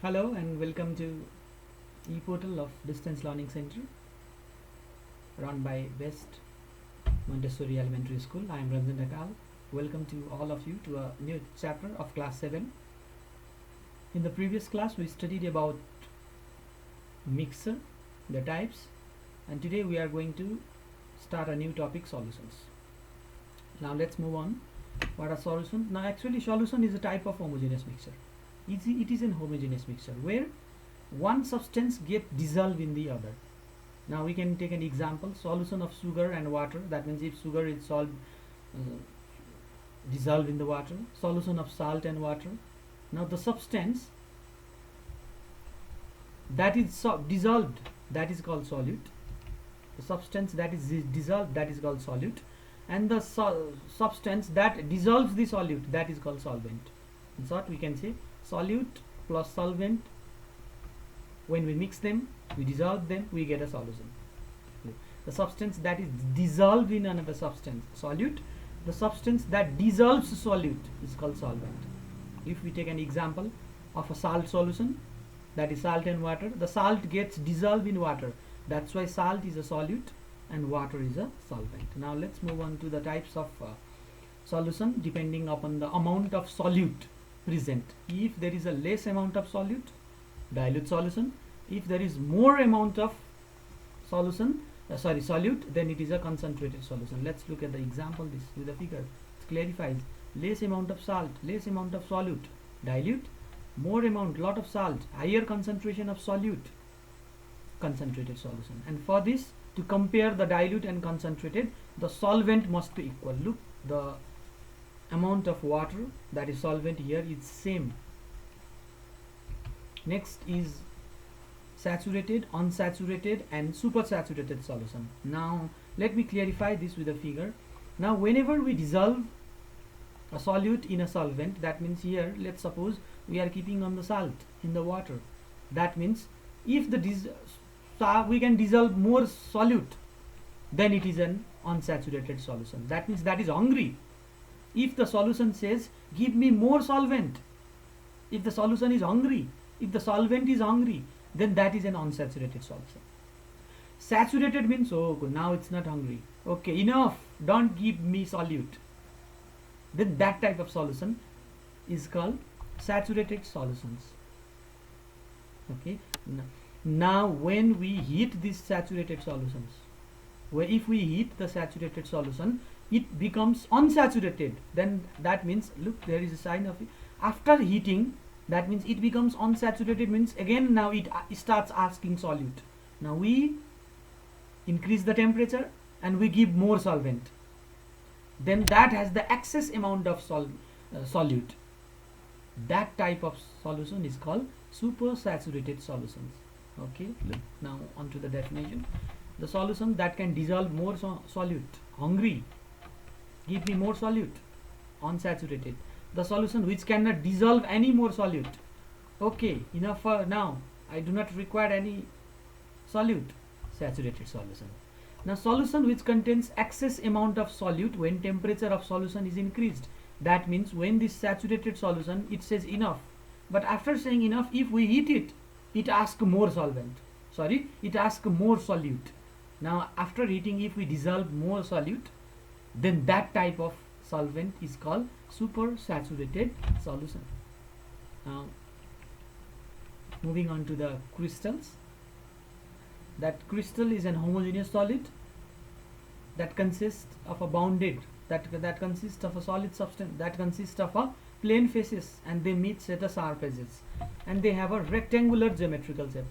Hello and welcome to e-portal of Distance Learning Center run by Best Montessori Elementary School. I am Ranjan Dakal. Welcome to all of you to a new chapter of class 7. In the previous class we studied about mixer, the types, and today we are going to start a new topic, solutions. Now let's move on. What are solutions? Now actually solution is a type of homogeneous mixture. It is an homogeneous mixture where one substance get dissolved in the other. Now we can take an example, solution of sugar and water. That means if sugar is dissolved in the water, solution of salt and water. Now the substance that is dissolved, that is called solute. The substance that is dissolved, that is called solute, and the substance that dissolves the solute, that is called solvent. In short, we can say solute plus solvent. When we mix them, we dissolve them, we get a solution. The substance that is dissolved in another substance, solute. The substance that dissolves solute is called solvent. If we take an example of a salt solution, that is salt and water, the salt gets dissolved in water. That's why salt is a solute and water is a solvent. Now let's move on to the types of solution depending upon the amount of solute present. If there is a less amount of solute, dilute solution. If there is more amount of solute, then it is a concentrated solution. Let's look at the example this with the figure. It clarifies. Less amount of salt, less amount of solute, dilute. More amount, lot of salt, higher concentration of solute, concentrated solution. And for this, to compare the dilute and concentrated, the solvent must be equal. Look, the amount of water, that is solvent, here is same. Next is saturated, unsaturated and supersaturated solution. Now let me clarify this with a figure. Now whenever we dissolve a solute in a solvent, that means here let's suppose we are keeping on the salt in the water. That means if we can dissolve more solute, then it is an unsaturated solution. That means that is hungry. If the solution says give me more solvent, if the solution is hungry, if the solvent is hungry, then that is an unsaturated solution. Saturated means, oh now it's not hungry, okay enough, don't give me solute, then that type of solution is called saturated solutions. Okay, now when we heat these saturated solutions, if we heat the saturated solution, it becomes unsaturated. Then that means, look, there is a sign of it. After heating, that means it becomes unsaturated, means again now it starts asking solute. Now we increase the temperature and we give more solvent, then that has the excess amount of solute. That type of solution is called supersaturated solutions. Okay, now on to the definition. The solution that can dissolve more solute, hungry, give me more solute, unsaturated. The solution which cannot dissolve any more solute, okay enough for now, I do not require any solute, saturated solution. Now solution which contains excess amount of solute when temperature of solution is increased. That means when this saturated solution, it says enough, but after saying enough, if we heat it, it asks more it asks more solute. Now after heating, if we dissolve more solute, then that type of solvent is called supersaturated solution. Now moving on to the crystals. That crystal is an homogeneous solid that consists of a bounded, that consists of a solid substance, that consists of a plane faces, and they meet at the sharp edges, and they have a rectangular geometrical shape.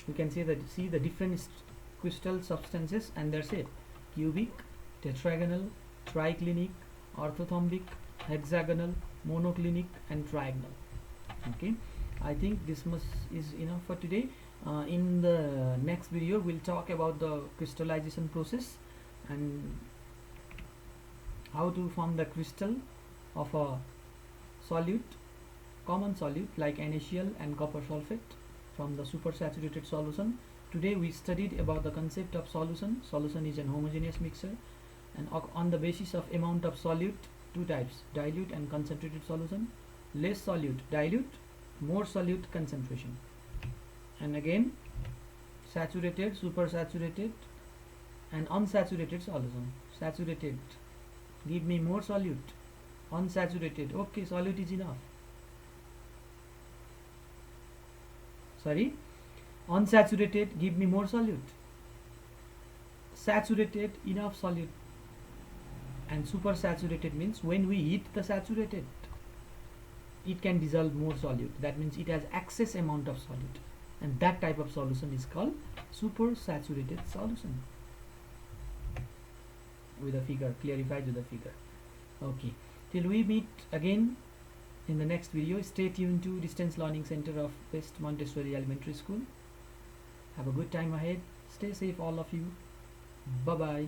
You can see the different crystal substances and their shape: cubic, tetragonal, triclinic, orthorhombic, hexagonal, monoclinic and trigonal. Okay, I think this is enough for today. In the next video we'll talk about the crystallization process and how to form the crystal of a solute, common solute like NaCl and copper sulfate from the supersaturated solution. Today we studied about the concept of solution. Solution is an homogeneous mixture, and on the basis of amount of solute, two types, dilute and concentrated solution. less solute dilute, more solute concentration. And again saturated, supersaturated and unsaturated solution. Saturated, give me more solute. Unsaturated, okay, solute is enough. Sorry, unsaturated, give me more solute. Saturated, enough solute. And supersaturated means when we heat the saturated, it can dissolve more solute. That means it has excess amount of solute, and that type of solution is called supersaturated solution. With a figure, clarified with a figure. Okay, till we meet again in the next video, stay tuned to Distance Learning Center of West Montessori Elementary School. Have a good time ahead. Stay safe all of you. Bye bye.